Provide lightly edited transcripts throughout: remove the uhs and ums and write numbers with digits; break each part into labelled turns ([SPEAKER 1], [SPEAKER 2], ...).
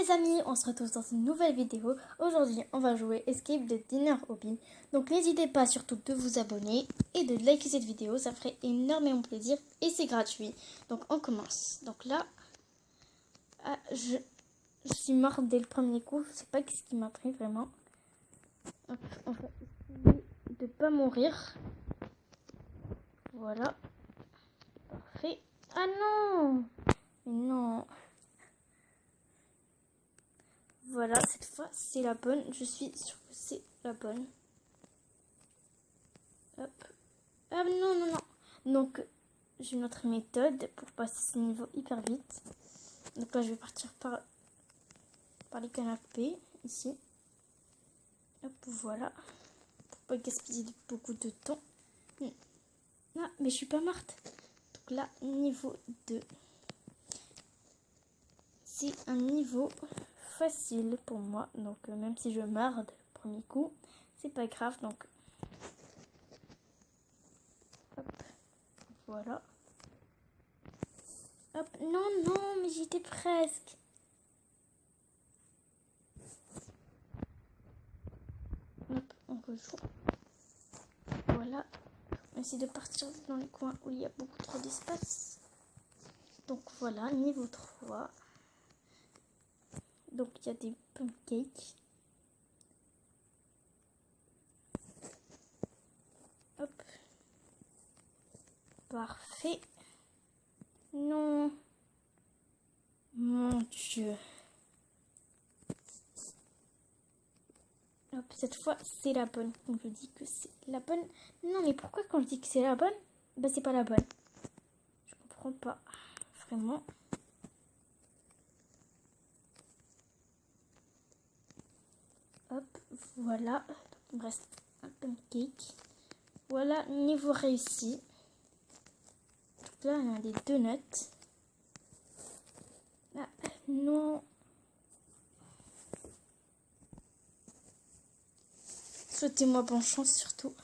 [SPEAKER 1] les amis, on se retrouve dans une nouvelle vidéo. Aujourd'hui, on va jouer Escape de Dinner Hobby. Donc n'hésitez pas surtout de vous abonner et de liker cette vidéo, ça ferait énormément plaisir et c'est gratuit. Donc on commence. Donc là, je suis morte dès le premier coup, je sais pas ce qui m'a pris vraiment. Hop, on va essayer de pas mourir. Voilà. Parfait. Ah non! Mais non! Voilà, cette fois, c'est la bonne. Je suis sûre que c'est la bonne. Hop. Ah non, non, non. Donc, j'ai une autre méthode pour passer ce niveau hyper vite. Donc là, je vais partir par les canapés, ici. Hop, voilà. Pour pas gaspiller beaucoup de temps. Ah, mais je suis pas morte. Donc là, niveau 2. C'est un niveau facile pour moi. Donc, même si je meurs le premier coup, c'est pas grave. Donc, hop, voilà. Hop, non, non, mais j'étais presque. Hop, on rejoue. Voilà. On essaie de partir dans les coins où il y a beaucoup trop d'espace. Donc voilà, niveau 3. Donc il y a des pancakes. Hop. Parfait. Non. Mon Dieu. Hop, cette fois, c'est la bonne. Donc je dis que c'est la bonne. Non, mais pourquoi quand je dis que c'est la bonne, bah c'est pas la bonne. Je comprends pas. Vraiment. Hop, voilà. Donc, il me reste un pancake. Voilà, niveau réussi. Donc là, on a des donuts. Ah, non. Souhaitez-moi bonne chance surtout.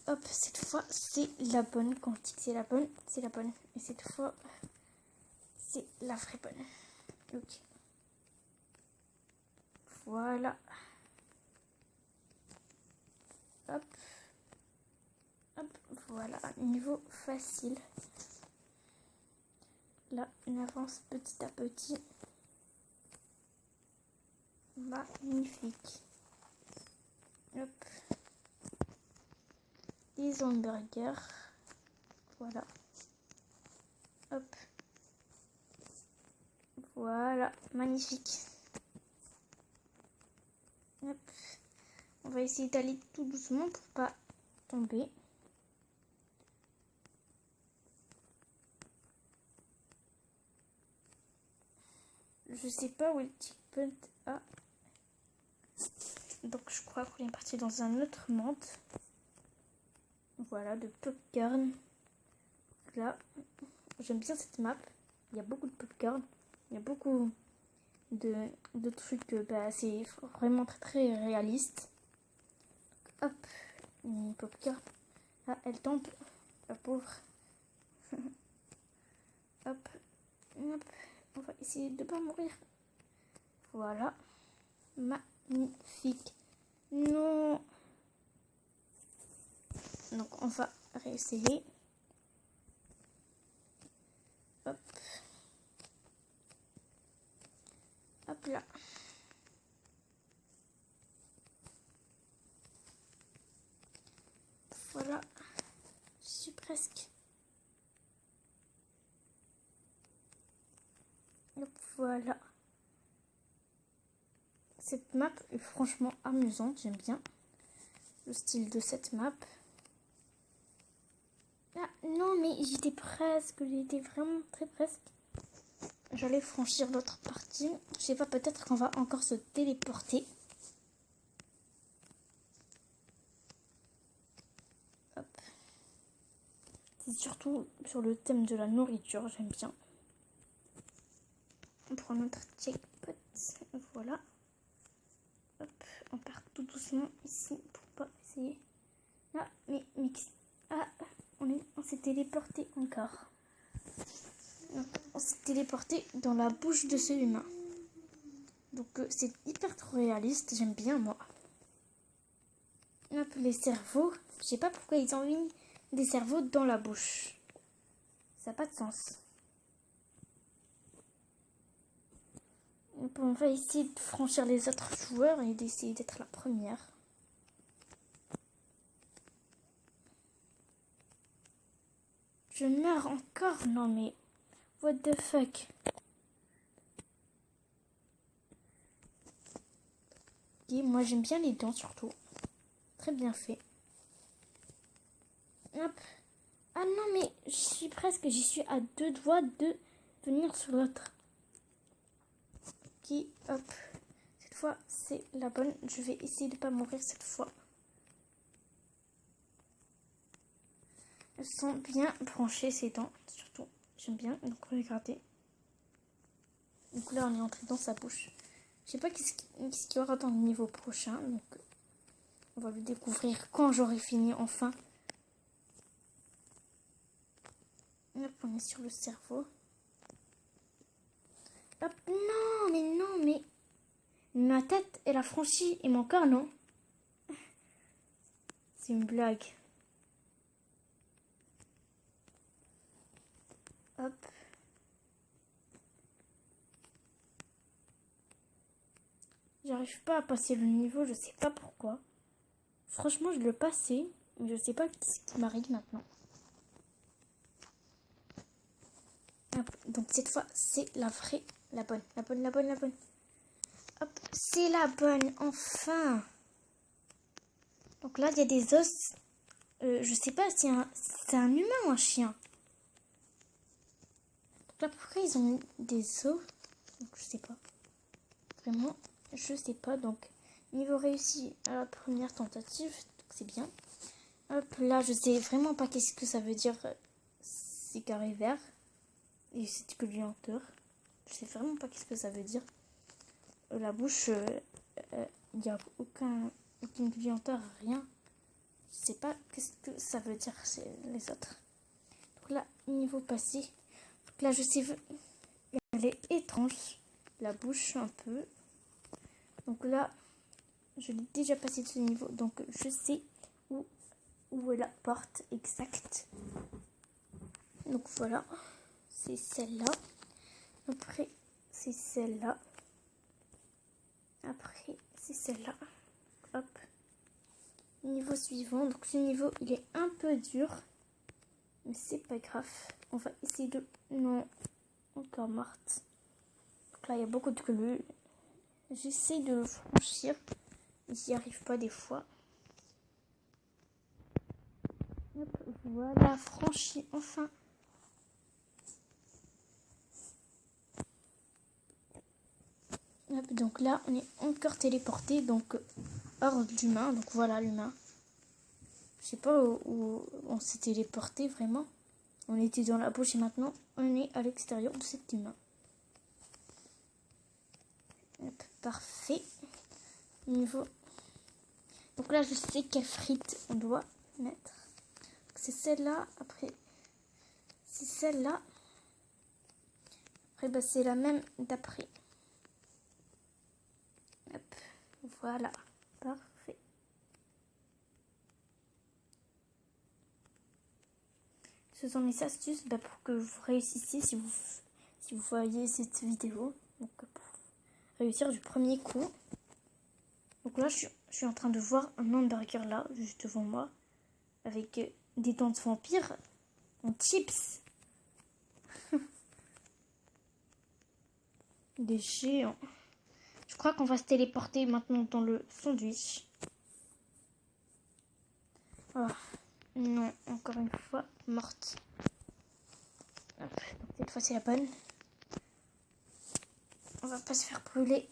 [SPEAKER 1] Hop, cette fois, c'est la bonne. Quand je dis que c'est la bonne, c'est la bonne. Et cette fois, c'est la vraie bonne. Ok. Voilà. Hop. Hop, voilà. Niveau facile. Là, on avance petit à petit. Magnifique. Hop. Des hamburgers. Voilà. Hop. Voilà. Magnifique. Hop. On va essayer d'aller tout doucement pour pas tomber. Je sais pas où est le checkpoint. Ah. Donc je crois qu'on est parti dans un autre monde. Voilà, de popcorn. Là, j'aime bien cette map. Il y a beaucoup de popcorn. Il y a beaucoup de trucs. C'est vraiment très très réaliste. Hop, une popcorn. Ah, elle tombe. La pauvre. Hop, hop. On va essayer de ne pas mourir. Voilà. Magnifique. Non. Donc on va réessayer. Hop. Hop là. Voilà. Je suis presque. Hop, voilà. Cette map est franchement amusante. J'aime bien le style de cette map. Ah non, mais j'étais presque. J'étais vraiment très presque. J'allais franchir l'autre partie. Je sais pas, peut-être qu'on va encore se téléporter. Hop. C'est surtout sur le thème de la nourriture, j'aime bien. On prend notre checkpoint. Voilà. Hop, on part tout doucement ici pour pas essayer. Ah, mais ah, on s'est téléporté encore. Donc, on s'est téléporté dans la bouche de ce humain. Donc c'est hyper trop réaliste, j'aime bien moi. Hop, les cerveaux, je sais pas pourquoi ils ont mis des cerveaux dans la bouche. Ça n'a pas de sens. Hop, on va essayer de franchir les autres joueurs et d'essayer d'être la première. Je meurs encore, non mais what the fuck. Et moi j'aime bien les dents surtout. Très bien fait. Hop. Ah non mais j'y suis à 2 doigts de venir sur l'autre. Ok, hop. Cette fois c'est la bonne. Je vais essayer de pas mourir cette fois. Elles sont bien branchées ces dents, surtout. J'aime bien, donc regardez. Donc là on est entré dans sa bouche. Je sais pas qu'est-ce qu'il y aura dans le niveau prochain, donc on va le découvrir quand j'aurai fini enfin. Hop, on est sur le cerveau. Hop, non, mais ma tête, elle a franchi et mon corps, non. C'est une blague. Hop. J'arrive pas à passer le niveau, je sais pas pourquoi. Franchement, je le passais, mais je sais pas ce qui m'arrive maintenant. Hop, donc cette fois, c'est la vraie, la bonne. Hop, c'est la bonne, enfin. Donc là, il y a des os. Je sais pas si c'est un humain ou un chien. Donc là, pourquoi ils ont mis des os? Donc je sais pas. Vraiment, je sais pas. Donc, niveau réussi à la première tentative, donc c'est bien. Hop, là, je sais vraiment pas qu'est-ce que ça veut dire ces carrés verts. Et c'est que gluanteur. Je sais vraiment pas qu'est-ce que ça veut dire. La bouche, il n'y a aucune gluanteur, rien. Je sais pas qu'est-ce que ça veut dire les autres. Donc là, niveau passé. Donc là, je sais, elle est étrange. La bouche, un peu. Donc là, je l'ai déjà passé de ce niveau. Donc je sais où est la porte exacte. Donc voilà. C'est celle-là. Après, c'est celle-là. Après, c'est celle-là. Hop. Niveau suivant. Donc ce niveau, il est un peu dur. Mais c'est pas grave. On va essayer de... Non. Encore morte. Donc là, il y a beaucoup de glu. J'essaie de le franchir. J'y arrive pas des fois. Hop, voilà, franchi enfin. Hop, donc là, on est encore téléporté. Donc, hors d'humain. Donc voilà l'humain. Je sais pas où on s'est téléporté vraiment. On était dans la bouche et maintenant on est à l'extérieur de cet humain. Hop, parfait. Niveau. Donc là je sais quelle frite on doit mettre. C'est celle-là. Après c'est celle-là. Après bah, c'est la même d'après. Hop, voilà. Parfait. Ce sont mes astuces pour que vous réussissiez si vous voyez cette vidéo. Donc pour réussir du premier coup. Donc là je suis en train de voir un hamburger là, juste devant moi. Avec des dents de vampire en chips. Des géants. Je crois qu'on va se téléporter maintenant dans le sandwich. Oh, non, encore une fois, morte. Hop, donc cette fois c'est la bonne. On va pas se faire brûler.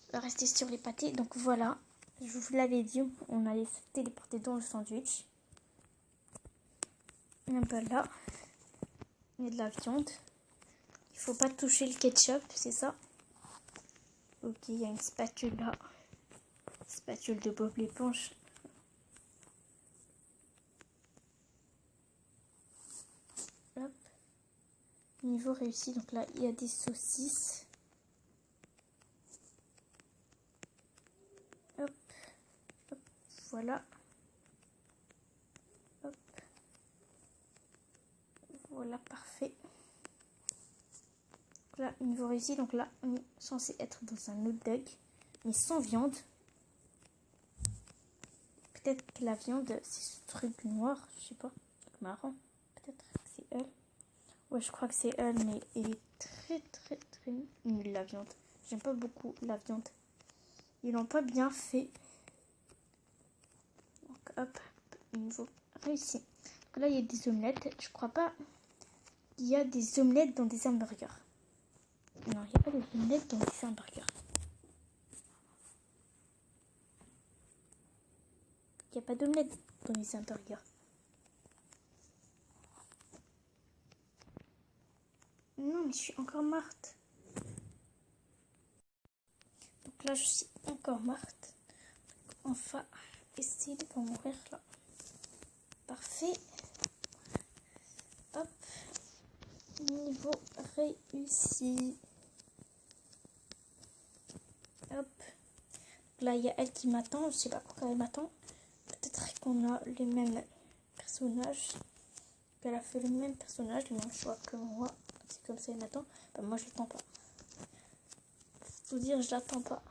[SPEAKER 1] On va rester sur les pâtés. Donc voilà, je vous l'avais dit, on allait se téléporter dans le sandwich. Un peu là, il y a de la viande. Il faut pas toucher le ketchup, c'est ça? Ok, il y a une spatule là. Spatule de Bob l'éponge. Hop. Niveau réussi, donc là il y a des saucisses. Hop, hop, voilà. Hop. Voilà, parfait. Donc là, niveau réussi, donc là on est censé être dans un hot dog, mais sans viande. Peut-être que la viande, c'est ce truc noir, je sais pas, truc marrant. Peut-être que c'est elle. Ouais, je crois que c'est elle, mais elle est très nulle la viande. J'aime pas beaucoup la viande. Ils l'ont pas bien fait. Donc hop, niveau réussi. Donc là, il y a des omelettes. Je crois pas qu'il y a des omelettes dans des hamburgers. Non, il n'y a pas des omelettes dans des hamburgers. Il n'y a pas d'omelette dans les hamburgers. Non, mais je suis encore morte. Donc là, je suis encore morte. On va essayer de pas mourir là. Parfait. Hop. Niveau réussi. Hop. Donc là, il y a elle qui m'attend. Je sais pas pourquoi elle m'attend. Peut-être qu'on a les mêmes personnages. Elle a fait le même personnage, le même choix que moi. C'est comme ça, elle m'attend. Ben, moi, je l'attends pas. Faut dire, je l'attends pas.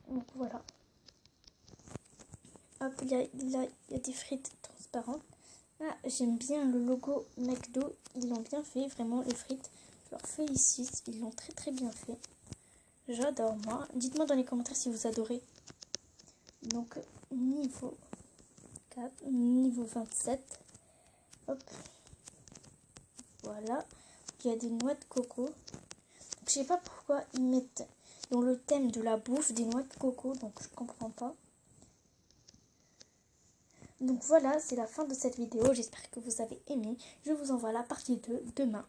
[SPEAKER 1] Donc voilà. Hop, il y a des frites transparentes. Ah, j'aime bien le logo McDo. Ils l'ont bien fait, vraiment, les frites. Je leur félicite. Ils l'ont très bien fait. J'adore, moi. Dites-moi dans les commentaires si vous adorez. Donc, niveau 4, niveau 27. Hop. Voilà. Il y a des noix de coco. Donc, je sais pas pourquoi ils mettent dans le thème de la bouffe des noix de coco. Donc, je comprends pas. Donc voilà, c'est la fin de cette vidéo. J'espère que vous avez aimé. Je vous envoie la partie 2 demain.